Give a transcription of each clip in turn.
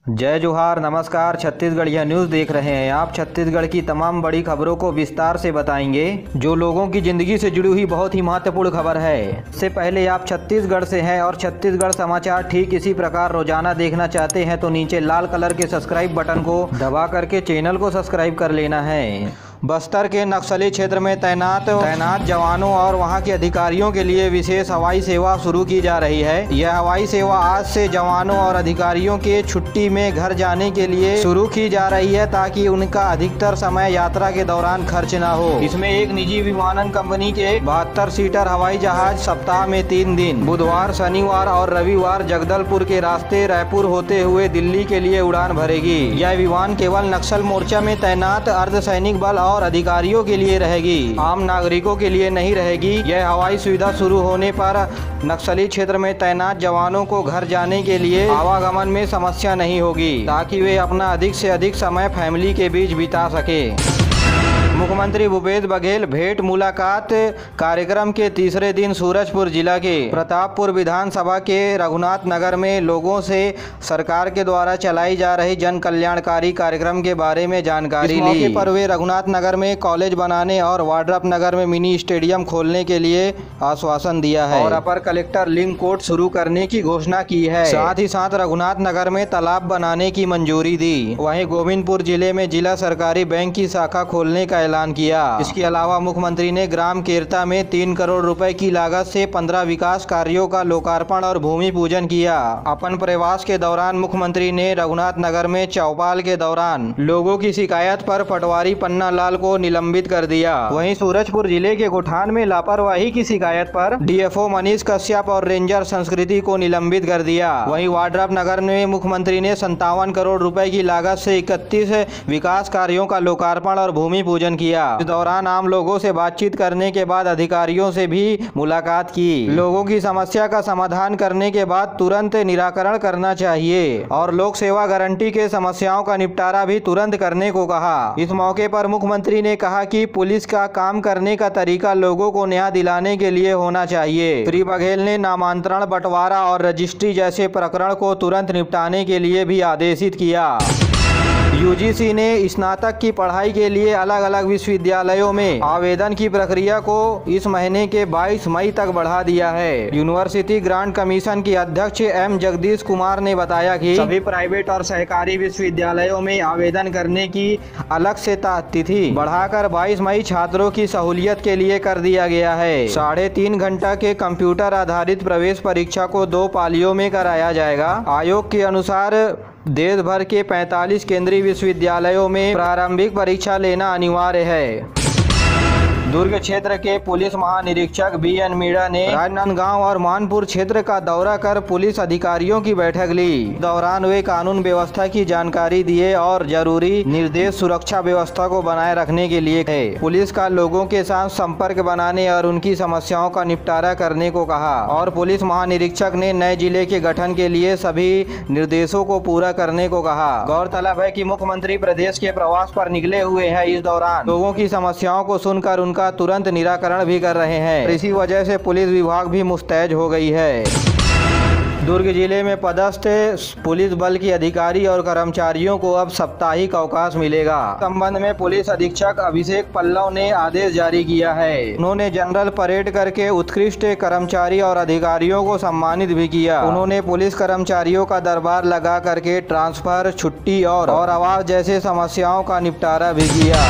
जय जोहार, नमस्कार। छत्तीसगढ़ यह न्यूज़ देख रहे हैं आप। छत्तीसगढ़ की तमाम बड़ी खबरों को विस्तार से बताएंगे, जो लोगों की जिंदगी से जुड़ी हुई बहुत ही महत्वपूर्ण खबर है। इससे पहले आप छत्तीसगढ़ से हैं और छत्तीसगढ़ समाचार ठीक इसी प्रकार रोजाना देखना चाहते हैं तो नीचे लाल कलर के सब्सक्राइब बटन को दबा करके चैनल को सब्सक्राइब कर लेना है। बस्तर के नक्सली क्षेत्र में तैनात जवानों और वहां के अधिकारियों के लिए विशेष हवाई सेवा शुरू की जा रही है। यह हवाई सेवा आज से जवानों और अधिकारियों के छुट्टी में घर जाने के लिए शुरू की जा रही है, ताकि उनका अधिकतर समय यात्रा के दौरान खर्च न हो। इसमें एक निजी विमानन कंपनी के 72 सीटर हवाई जहाज सप्ताह में 3 दिन बुधवार, शनिवार और रविवार जगदलपुर के रास्ते रायपुर होते हुए दिल्ली के लिए उड़ान भरेगी। यह विमान केवल नक्सल मोर्चा में तैनात अर्धसैनिक बल और अधिकारियों के लिए रहेगी, आम नागरिकों के लिए नहीं रहेगी। यह हवाई सुविधा शुरू होने पर नक्सली क्षेत्र में तैनात जवानों को घर जाने के लिए आवागमन में समस्या नहीं होगी, ताकि वे अपना अधिक से अधिक समय फैमिली के बीच बिता सके। मुख्यमंत्री भूपेश बघेल भेंट मुलाकात कार्यक्रम के तीसरे दिन सूरजपुर जिला के प्रतापपुर विधानसभा के रघुनाथ नगर में लोगों से सरकार के द्वारा चलाई जा रही जन कल्याणकारी कार्यक्रम के बारे में जानकारी ली। इस मौके पर वे रघुनाथ नगर में कॉलेज बनाने और वाड्रप नगर में मिनी स्टेडियम खोलने के लिए आश्वासन दिया है और अपर कलेक्टर लिंक कोर्ट शुरू करने की घोषणा की है। साथ ही साथ रघुनाथ नगर में तालाब बनाने की मंजूरी दी। वहीं गोविंदपुर जिले में जिला सरकारी बैंक की शाखा खोलने का ऐलान किया। इसके अलावा मुख्यमंत्री ने ग्राम केरता में 3 करोड़ रुपए की लागत से 15 विकास कार्यों का लोकार्पण और भूमि पूजन किया। अपन प्रवास के दौरान मुख्यमंत्री ने रघुनाथ नगर में चौपाल के दौरान लोगों की शिकायत पर पटवारी पन्ना लाल को निलंबित कर दिया। वहीं सूरजपुर जिले के गोठान में लापरवाही की शिकायत पर डीएफओ मनीष कश्यप और रेंजर संस्कृति को निलंबित कर दिया। वहीं वाड्रप नगर में मुख्यमंत्री ने 57 करोड़ रुपए की लागत से 31 विकास कार्यों का लोकार्पण और भूमि पूजन किया। इस दौरान आम लोगों से बातचीत करने के बाद अधिकारियों से भी मुलाकात की। लोगों की समस्या का समाधान करने के बाद तुरंत निराकरण करना चाहिए और लोक सेवा गारंटी के समस्याओं का निपटारा भी तुरंत करने को कहा। इस मौके पर मुख्यमंत्री ने कहा कि पुलिस का काम करने का तरीका लोगों को न्याय दिलाने के लिए होना चाहिए। श्री बघेल ने नामांतरण, बंटवारा और रजिस्ट्री जैसे प्रकरण को तुरंत निपटाने के लिए भी आदेशित किया। यूजीसी ने स्नातक की पढ़ाई के लिए अलग अलग विश्वविद्यालयों में आवेदन की प्रक्रिया को इस महीने के 22 मई तक बढ़ा दिया है। यूनिवर्सिटी ग्रांट कमीशन के अध्यक्ष एम जगदीश कुमार ने बताया कि सभी प्राइवेट और सहकारी विश्वविद्यालयों में आवेदन करने की अलग से तिथि बढ़ाकर 22 मई छात्रों की सहूलियत के लिए कर दिया गया है। 3.5 घंटा के कंप्यूटर आधारित प्रवेश परीक्षा को 2 पालियों में कराया जाएगा। आयोग के अनुसार देश भर के 45 केंद्रीय विश्वविद्यालयों में प्रारंभिक परीक्षा लेना अनिवार्य है। दुर्ग क्षेत्र के पुलिस महानिरीक्षक BN मीणा ने राजनांदगांव और मानपुर क्षेत्र का दौरा कर पुलिस अधिकारियों की बैठक ली। दौरान वे कानून व्यवस्था की जानकारी दिए और जरूरी निर्देश सुरक्षा व्यवस्था को बनाए रखने के लिए है। पुलिस का लोगों के साथ संपर्क बनाने और उनकी समस्याओं का निपटारा करने को कहा और पुलिस महानिरीक्षक ने नए जिले के गठन के लिए सभी निर्देशों को पूरा करने को कहा। गौरतलब है कि मुख्यमंत्री प्रदेश के प्रवास पर निकले हुए हैं। इस दौरान लोगों की समस्याओं को सुनकर उनका तुरंत निराकरण भी कर रहे हैं। इसी वजह से पुलिस विभाग भी मुस्तैद हो गई है। दुर्ग जिले में पदस्थ पुलिस बल के अधिकारी और कर्मचारियों को अब साप्ताहिक अवकाश मिलेगा। संबंध में पुलिस अधीक्षक अभिषेक पल्लव ने आदेश जारी किया है। उन्होंने जनरल परेड करके उत्कृष्ट कर्मचारी और अधिकारियों को सम्मानित भी किया। उन्होंने पुलिस कर्मचारियों का दरबार लगा करके ट्रांसफर, छुट्टी और आवास जैसे समस्याओं का निपटारा भी किया।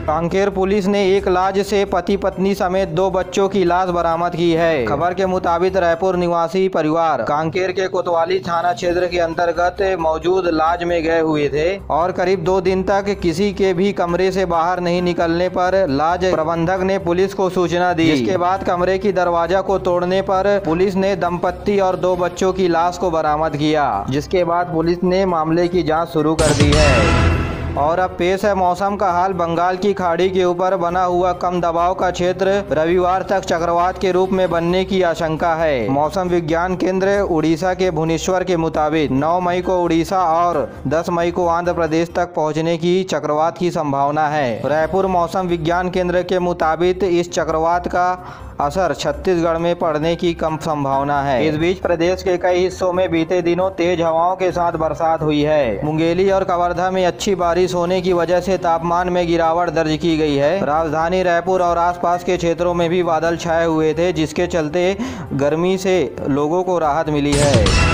कांकेर पुलिस ने एक लॉज से पति पत्नी समेत 2 बच्चों की लाश बरामद की है। खबर के मुताबिक रायपुर निवासी परिवार कांकेर के कोतवाली थाना क्षेत्र के अंतर्गत मौजूद लॉज में गए हुए थे और करीब 2 दिन तक किसी के भी कमरे से बाहर नहीं निकलने पर लॉज प्रबंधक ने पुलिस को सूचना दी। इसके बाद कमरे की दरवाजा को तोड़ने पर पुलिस ने दंपत्ति और 2 बच्चों की लाश को बरामद किया, जिसके बाद पुलिस ने मामले की जाँच शुरू कर दी है। और अब पेश है मौसम का हाल। बंगाल की खाड़ी के ऊपर बना हुआ कम दबाव का क्षेत्र रविवार तक चक्रवात के रूप में बनने की आशंका है। मौसम विज्ञान केंद्र उड़ीसा के भुवनेश्वर के मुताबिक 9 मई को उड़ीसा और 10 मई को आंध्र प्रदेश तक पहुंचने की चक्रवात की संभावना है। रायपुर मौसम विज्ञान केंद्र के मुताबिक इस चक्रवात का असर छत्तीसगढ़ में पड़ने की कम संभावना है। इस बीच प्रदेश के कई हिस्सों में बीते दिनों तेज हवाओं के साथ बरसात हुई है। मुंगेली और कवर्धा में अच्छी बारिश होने की वजह से तापमान में गिरावट दर्ज की गई है। राजधानी रायपुर और आसपास के क्षेत्रों में भी बादल छाए हुए थे, जिसके चलते गर्मी से लोगों को राहत मिली है।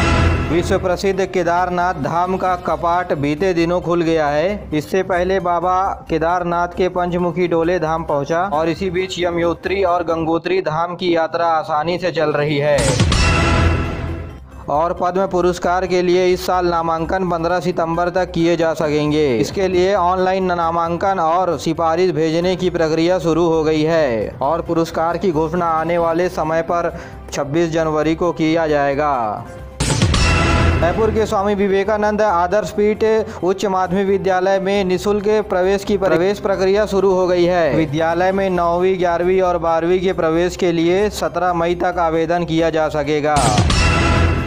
विश्व प्रसिद्ध केदारनाथ धाम का कपाट बीते दिनों खुल गया है। इससे पहले बाबा केदारनाथ के पंचमुखी डोले धाम पहुंचा और इसी बीच यमुनोत्री और गंगोत्री धाम की यात्रा आसानी से चल रही है। और पद्म पुरस्कार के लिए इस साल नामांकन 15 सितंबर तक किए जा सकेंगे। इसके लिए ऑनलाइन नामांकन और सिफारिश भेजने की प्रक्रिया शुरू हो गई है और पुरस्कार की घोषणा आने वाले समय पर 26 जनवरी को किया जाएगा। रायपुर के स्वामी विवेकानंद आदर्श पीठ उच्च माध्यमिक विद्यालय में निःशुल्क प्रवेश प्रक्रिया शुरू हो गई है। विद्यालय में 9वीं, 11वीं और 12वीं के प्रवेश के लिए 17 मई तक आवेदन किया जा सकेगा।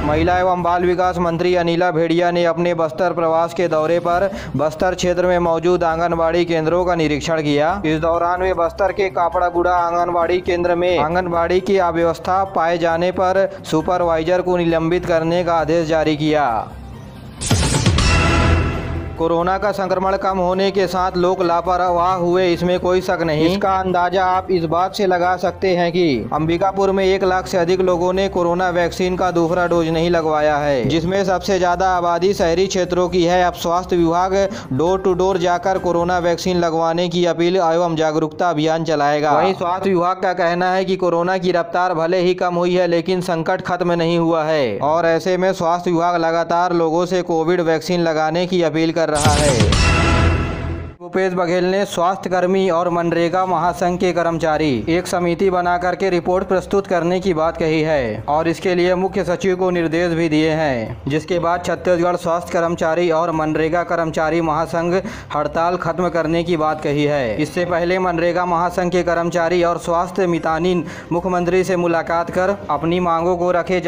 महिला एवं बाल विकास मंत्री अनिला भेड़िया ने अपने बस्तर प्रवास के दौरे पर बस्तर क्षेत्र में मौजूद आंगनबाड़ी केंद्रों का निरीक्षण किया। इस दौरान वे बस्तर के कापड़ागुड़ा आंगनबाड़ी केंद्र में आंगनबाड़ी की अव्यवस्था पाए जाने पर सुपरवाइजर को निलंबित करने का आदेश जारी किया। कोरोना का संक्रमण कम होने के साथ लोग लापरवाह हुए, इसमें कोई शक नहीं। इसका अंदाजा आप इस बात से लगा सकते हैं कि अंबिकापुर में 1 लाख से अधिक लोगों ने कोरोना वैक्सीन का दूसरा डोज नहीं लगवाया है, जिसमें सबसे ज्यादा आबादी शहरी क्षेत्रों की है। अब स्वास्थ्य विभाग डोर टू डोर जाकर कोरोना वैक्सीन लगवाने की अपील एवं जागरूकता अभियान चलाएगा। वहीं स्वास्थ्य विभाग का कहना है कि कोरोना की रफ्तार भले ही कम हुई है, लेकिन संकट खत्म नहीं हुआ है और ऐसे में स्वास्थ्य विभाग लगातार लोगों से कोविड वैक्सीन लगाने की अपील कर रहा है। भूपेश बघेल ने स्वास्थ्य कर्मी और मनरेगा महासंघ के कर्मचारी एक समिति बना करके रिपोर्ट प्रस्तुत करने की बात कही है और इसके लिए मुख्य सचिव को निर्देश भी दिए हैं, जिसके बाद छत्तीसगढ़ स्वास्थ्य कर्मचारी और मनरेगा कर्मचारी महासंघ हड़ताल खत्म करने की बात कही है। इससे पहले मनरेगा महासंघ के कर्मचारी और स्वास्थ्य मितानिन मुख्यमंत्री से मुलाकात कर अपनी मांगों को रखे,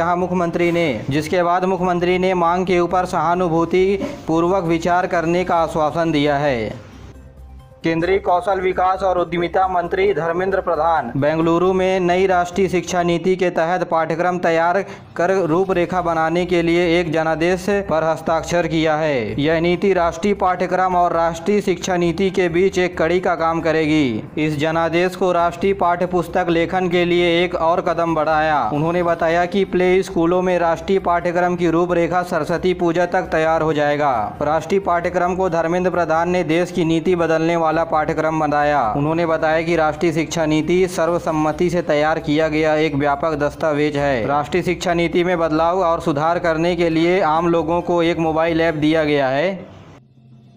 जिसके बाद मुख्यमंत्री ने मांग के ऊपर सहानुभूति पूर्वक विचार करने का आश्वासन दिया है। केंद्रीय कौशल विकास और उद्यमिता मंत्री धर्मेंद्र प्रधान बेंगलुरु में नई राष्ट्रीय शिक्षा नीति के तहत पाठ्यक्रम तैयार कर रूपरेखा बनाने के लिए एक जनादेश पर हस्ताक्षर किया है। यह नीति राष्ट्रीय पाठ्यक्रम और राष्ट्रीय शिक्षा नीति के बीच एक कड़ी का काम करेगी। इस जनादेश को राष्ट्रीय पाठ्य पुस्तक लेखन के लिए एक और कदम बढ़ाया। उन्होंने बताया कि प्ले स्कूलों में राष्ट्रीय पाठ्यक्रम की रूपरेखा सरस्वती पूजा तक तैयार हो जाएगा। राष्ट्रीय पाठ्यक्रम को धर्मेंद्र प्रधान ने देश की नीति बदलने वाला पाठ्यक्रम बनाया। उन्होंने बताया कि राष्ट्रीय शिक्षा नीति सर्वसम्मति से तैयार किया गया एक व्यापक दस्तावेज है। राष्ट्रीय शिक्षा नीति में बदलाव और सुधार करने के लिए आम लोगों को एक मोबाइल ऐप दिया गया है।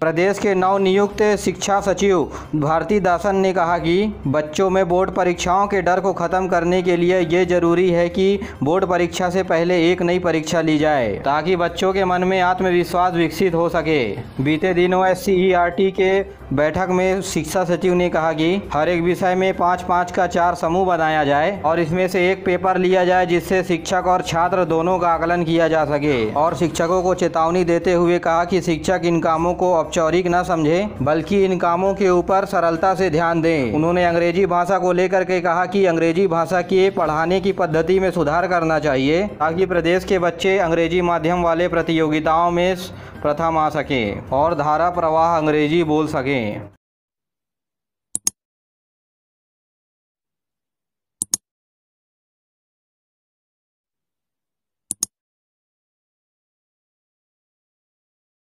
प्रदेश के नवनियुक्त शिक्षा सचिव भारती दासन ने कहा कि बच्चों में बोर्ड परीक्षाओं के डर को खत्म करने के लिए ये जरूरी है कि बोर्ड परीक्षा से पहले एक नई परीक्षा ली जाए, ताकि बच्चों के मन में आत्मविश्वास विकसित हो सके। बीते दिनों SCERT के बैठक में शिक्षा सचिव ने कहा कि हर एक विषय में 5-5 का 4 समूह बनाया जाए और इसमें से एक पेपर लिया जाए, जिससे शिक्षक और छात्र दोनों का आकलन किया जा सके। और शिक्षकों को चेतावनी देते हुए कहा कि शिक्षक इन कामों को औपचारिक न समझे, बल्कि इन कामों के ऊपर सरलता से ध्यान दें। उन्होंने अंग्रेजी भाषा को लेकर के कहा कि अंग्रेजी भाषा के पढ़ाने की पद्धति में सुधार करना चाहिए, ताकि प्रदेश के बच्चे अंग्रेजी माध्यम वाले प्रतियोगिताओं में प्रथम आ सकें और धारा प्रवाह अंग्रेजी बोल सकें।